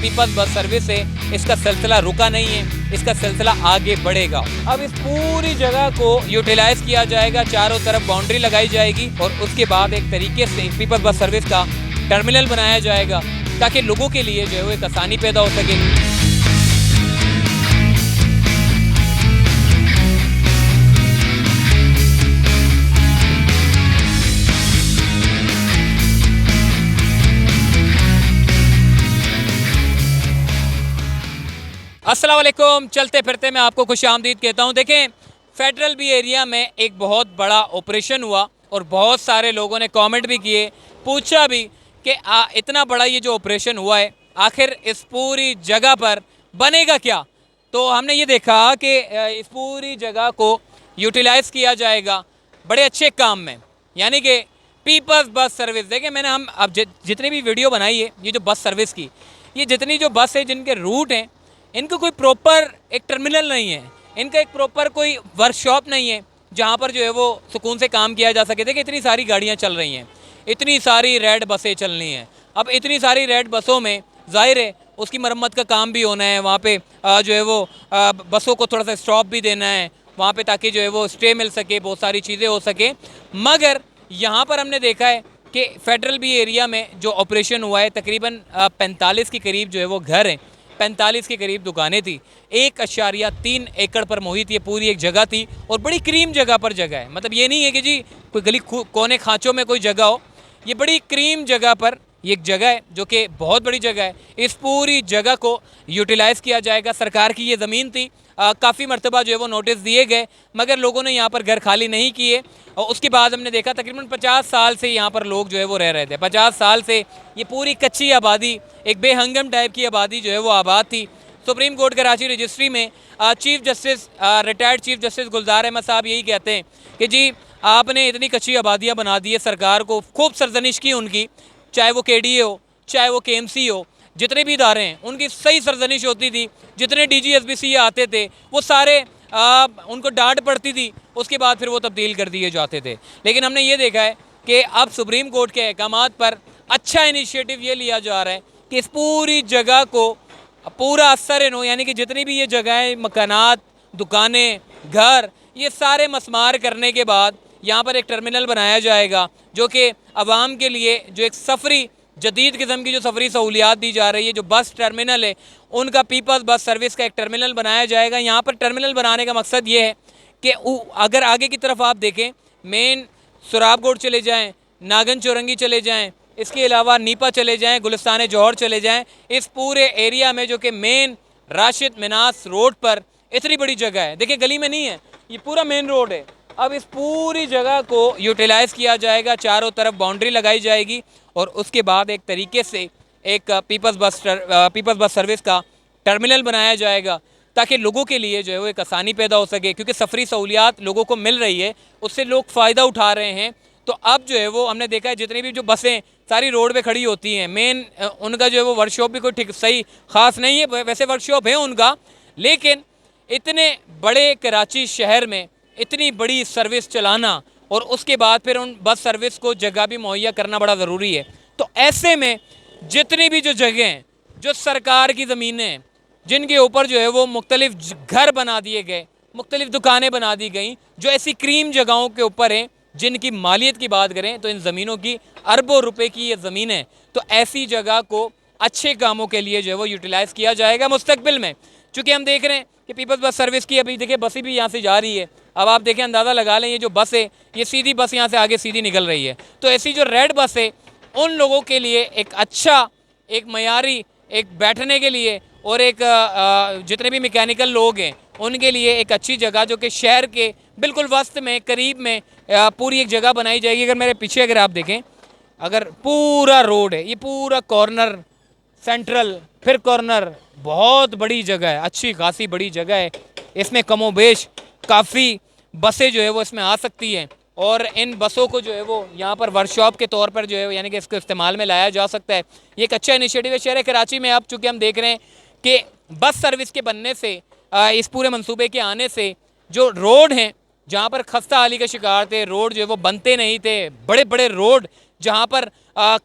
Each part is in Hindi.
पीपल्स बस सर्विस से इसका सिलसिला रुका नहीं है, इसका सिलसिला आगे बढ़ेगा। अब इस पूरी जगह को यूटिलाइज किया जाएगा, चारों तरफ बाउंड्री लगाई जाएगी और उसके बाद एक तरीके से पीपल्स बस सर्विस का टर्मिनल बनाया जाएगा ताकि लोगों के लिए जो है वो एक आसानी पैदा हो सके। अस्सलाम वालेकुम, चलते फिरते मैं आपको खुशामदीद कहता हूं। देखें, फेडरल बी एरिया में एक बहुत बड़ा ऑपरेशन हुआ और बहुत सारे लोगों ने कमेंट भी किए, पूछा भी कि इतना बड़ा ये जो ऑपरेशन हुआ है आखिर इस पूरी जगह पर बनेगा क्या। तो हमने ये देखा कि इस पूरी जगह को यूटिलाइज़ किया जाएगा बड़े अच्छे काम में, यानी कि पीपल्स बस सर्विस। देखें, मैंने हम अब जितनी भी वीडियो बनाई है ये जो बस सर्विस की, ये जितनी जो बस है जिनके रूट हैं, इनका कोई प्रॉपर एक टर्मिनल नहीं है, इनका एक प्रॉपर कोई वर्कशॉप नहीं है जहाँ पर जो है वो सुकून से काम किया जा सके। देखिए, इतनी सारी गाड़ियाँ चल रही हैं, इतनी सारी रेड बसें चलनी हैं। अब इतनी सारी रेड बसों में ज़ाहिर है उसकी मरम्मत का काम भी होना है, वहाँ पे जो है वो बसों को थोड़ा सा स्टॉप भी देना है वहाँ पे ताकि जो है वो स्टे मिल सके, बहुत सारी चीज़ें हो सके। मगर यहाँ पर हमने देखा है कि फेडरल बी एरिया में जो ऑपरेशन हुआ है तकरीबन 45 के करीब जो है वो घर हैं, 45 के करीब दुकानें थी, 1.3 एकड़ पर मोहित ये पूरी एक जगह थी और बड़ी क्रीम जगह पर जगह है। मतलब ये नहीं है कि जी कोई गली कोने खाँचों में कोई जगह हो, ये बड़ी क्रीम जगह पर ये एक जगह है जो कि बहुत बड़ी जगह है। इस पूरी जगह को यूटिलाइज़ किया जाएगा। सरकार की ये ज़मीन थी, काफ़ी मरतबा जो है वो नोटिस दिए गए मगर लोगों ने यहाँ पर घर खाली नहीं किए और उसके बाद हमने देखा तकरीबन 50 साल से यहाँ पर लोग जो है वो रह रहे थे। 50 साल से ये पूरी कच्ची आबादी, एक बेहंगम टाइप की आबादी जो है वो आबाद थी। सुप्रीम कोर्ट कराची रजिस्ट्री में chief justice retired chief justice Gulzar Ahmed sahab यही कहते हैं कि जी आपने इतनी कच्ची आबादियाँ बना दी है, सरकार को खूब सरजनिश की उनकी, चाहे वो KDA हो चाहे वो KMC हो, जितने भी इदारे हैं उनकी सही सरजनिश होती थी। जितने DG SBC आते थे वो सारे उनको डांट पड़ती थी, उसके बाद फिर वो तब्दील कर दिए जाते थे। लेकिन हमने ये देखा है कि अब सुप्रीम कोर्ट के अहकामात पर अच्छा इनिशिएटिव ये लिया जा रहा है कि इस पूरी जगह को पूरा असर नो, यानी कि जितनी भी ये जगहें, मकानात, दुकानें, घर, ये सारे मसमार करने के बाद यहाँ पर एक टर्मिनल बनाया जाएगा जो कि आवाम के लिए जो एक सफरी जदीद किस्म की जो सफरी सहूलियात दी जा रही है, जो बस टर्मिनल है उनका पीपल्स बस सर्विस का एक टर्मिनल बनाया जाएगा। यहाँ पर टर्मिनल बनाने का मकसद ये है कि अगर आगे की तरफ आप देखें, मेन सुराबगोड़ चले जाएँ, नागन चौरंगी चले जाएँ, इसके अलावा नीपा चले जाएँ, गुलिस्तान जौहर चले जाएँ, इस पूरे एरिया में जो कि मेन राशिद मिनास रोड पर इतनी बड़ी जगह है, देखिए गली में नहीं है, ये पूरा मेन रोड है। अब इस पूरी जगह को यूटिलाइज़ किया जाएगा, चारों तरफ बाउंड्री लगाई जाएगी और उसके बाद एक तरीके से एक पीपल्स बस सर्विस का टर्मिनल बनाया जाएगा ताकि लोगों के लिए जो है वो एक आसानी पैदा हो सके, क्योंकि सफरी सहूलियात लोगों को मिल रही है, उससे लोग फ़ायदा उठा रहे हैं। तो अब जो है वो हमने देखा है जितनी भी जो बसें सारी रोड पे खड़ी होती हैं, मेन उनका जो है वो वर्कशॉप भी कोई ठीक सही ख़ास नहीं है, वैसे वर्कशॉप है उनका, लेकिन इतने बड़े कराची शहर में इतनी बड़ी सर्विस चलाना और उसके बाद फिर उन बस सर्विस को जगह भी मुहैया करना बड़ा ज़रूरी है। तो ऐसे में जितनी भी जो जगह हैं, जो सरकार की ज़मीनें हैं, जिनके ऊपर जो है वो मुख्तलिफ घर बना दिए गए, मुख्तलिफ दुकानें बना दी गई, जो ऐसी क्रीम जगहों के ऊपर हैं जिनकी मालियत की बात करें तो इन ज़मीनों की अरबों रुपए की ये ज़मीन है। तो ऐसी जगह को अच्छे कामों के लिए जो है वो यूटिलाइज़ किया जाएगा मुस्तकबिल में। चूँकि हम देख रहे हैं कि पीपल्स बस सर्विस की अभी देखिए बसें भी यहाँ से जा रही है। अब आप देखें, अंदाज़ा लगा लें, ये जो बस है ये सीधी बस यहाँ से आगे सीधी निकल रही है। तो ऐसी जो रेड बस है उन लोगों के लिए एक अच्छा, एक मयारी, एक बैठने के लिए और एक जितने भी मैकेनिकल लोग हैं उनके लिए एक अच्छी जगह जो कि शहर के बिल्कुल वस्त में, करीब में पूरी एक जगह बनाई जाएगी। अगर मेरे पीछे अगर आप देखें, अगर पूरा रोड है, ये पूरा कॉर्नर, सेंट्रल, फिर कॉर्नर, बहुत बड़ी जगह है, अच्छी खासी बड़ी जगह है। इसमें कमोबेश काफ़ी बसें जो है वो इसमें आ सकती हैं और इन बसों को जो है वो यहाँ पर वर्कशॉप के तौर पर जो है यानी कि इसको इस्तेमाल में लाया जा सकता है। ये एक अच्छा इनिशिएटिव है शहर कराची में। अब चूँकि हम देख रहे हैं कि बस सर्विस के बनने से, इस पूरे मंसूबे के आने से जो रोड हैं जहाँ पर खस्ता हाली का शिकार थे, रोड जो है वो बनते नहीं थे, बड़े बड़े रोड जहाँ पर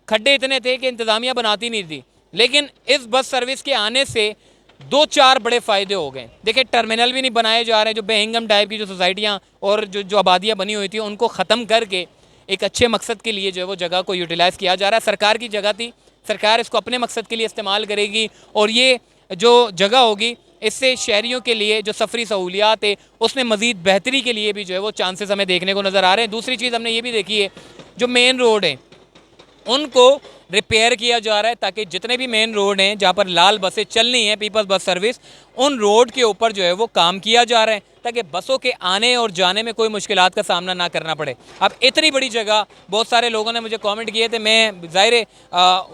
खड्डे इतने थे कि इंतज़ामिया बनाती नहीं थी, लेकिन इस बस सर्विस के आने से दो चार बड़े फ़ायदे हो गए। देखिए, टर्मिनल भी नहीं बनाए जा रहे, जो बेहिंगम टाइप की जो सोसाइटियाँ और जो आबादियाँ बनी हुई थी उनको ख़त्म करके एक अच्छे मकसद के लिए जो है वो जगह को यूटिलाइज़ किया जा रहा है। सरकार की जगह थी, सरकार इसको अपने मकसद के लिए इस्तेमाल करेगी और ये जो जगह होगी इससे शहरियों के लिए जो सफरी सहूलियात है उसमें मज़ीद बेहतरी के लिए भी जो है वो चांसेस हमें देखने को नज़र आ रहे हैं। दूसरी चीज़ हमने ये भी देखी है, जो मेन रोड है उनको रिपेयर किया जा रहा है ताकि जितने भी मेन रोड हैं जहाँ पर लाल बसें चलनी हैं, पीपल्स बस सर्विस, उन रोड के ऊपर जो है वो काम किया जा रहा है ताकि बसों के आने और जाने में कोई मुश्किलात का सामना ना करना पड़े। अब इतनी बड़ी जगह, बहुत सारे लोगों ने मुझे कमेंट किए थे, मैं ज़ाहिर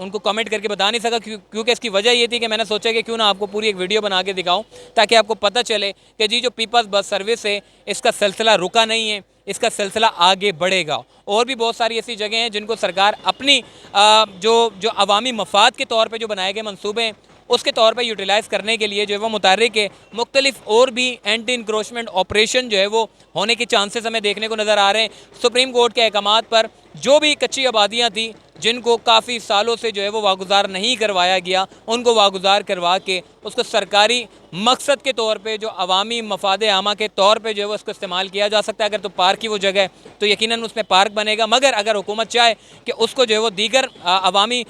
उनको कमेंट करके बता नहीं सका क्योंकि इसकी वजह ये थी कि मैंने सोचा कि क्यों ना आपको पूरी एक वीडियो बना के दिखाऊँ ताकि आपको पता चले कि जी जो पीपल्स बस सर्विस है इसका सिलसिला रुका नहीं है, इसका सिलसिला आगे बढ़ेगा। और भी बहुत सारी ऐसी जगह हैं जिनको सरकार अपनी जो अवामी मफाद के तौर पे जो बनाए गए मंसूबे हैं उसके तौर पे यूटिलाइज़ करने के लिए जो है वो मुतहर्रिक है। मुख्तलिफ और भी एंटी इंक्रोचमेंट ऑपरेशन जो है वो होने के चांसेस हमें देखने को नज़र आ रहे हैं। सुप्रीम कोर्ट के अहकामात पर जो भी कच्ची आबादियाँ थी जिनको काफ़ी सालों से जो है वो वागुजार नहीं करवाया गया, उनको वागुजार करवा के उसको सरकारी मकसद के तौर पे जो अवामी मफाद आमा के तौर पे जो है वो उसको इस्तेमाल किया जा सकता है। अगर तो पार्क की वो जगह है तो यकीनन उसमें पार्क बनेगा, मगर अगर हुकूमत चाहे कि उसको जो है वो दीगर अवामी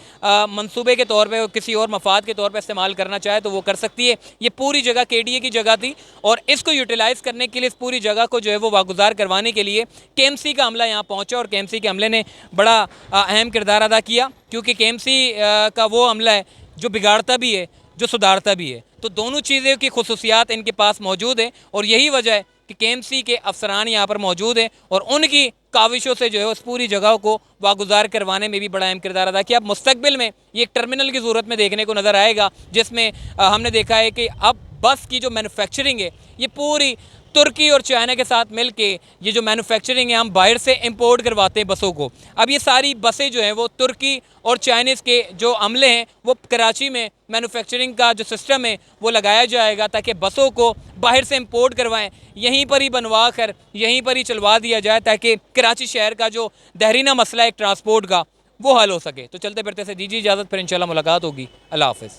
मनसूबे के तौर पर किसी और मफाद के तौर पर इस्तेमाल करना चाहे तो वो कर सकती है। ये पूरी जगह KDA की जगह थी और इसको यूटिलाइज़ करने के लिए इस पूरी जगह को जो है वो वागुजार करवाने के लिए KMC का अमला यहाँ पहुँचा और KMC के अमले ने बड़ा अहम किरदार अदा किया, क्योंकि KMC का वो अमला है जो बिगाड़ता भी है, जो सुधारता भी है। तो दोनों चीज़ें की खुसूसियात इनके पास मौजूद है और यही वजह है कि KMC के अफसरान यहाँ पर मौजूद हैं और उनकी काविशों से जो है उस पूरी जगह को वागुजार करवाने में भी बड़ा अहम किरदार अदा किया। अब मुस्तकबिल में ये एक टर्मिनल की ज़रूरत में देखने को नज़र आएगा, जिसमें हमने देखा है कि अब बस की जो मैन्युफैक्चरिंग है ये पूरी तुर्की और चाइना के साथ मिल के ये जो मैन्युफैक्चरिंग है हम बाहर से इंपोर्ट करवाते हैं बसों को। अब ये सारी बसें जो हैं वो तुर्की और चाइनीज़ के जो अमले हैं वो कराची में मैन्युफैक्चरिंग का जो सिस्टम है वो लगाया जाएगा ताकि बसों को बाहर से इंपोर्ट करवाएं, यहीं पर ही बनवा कर यहीं पर ही चलवा दिया जाए ताकि कराची शहर का जो देहरीना मसला है ट्रांसपोर्ट का वो हल हो सके। तो चलते फिरते से दीजिए इजाज़त, फिर इंशाल्लाह मुलाकात होगी। अल्लाह हाफ़िज़।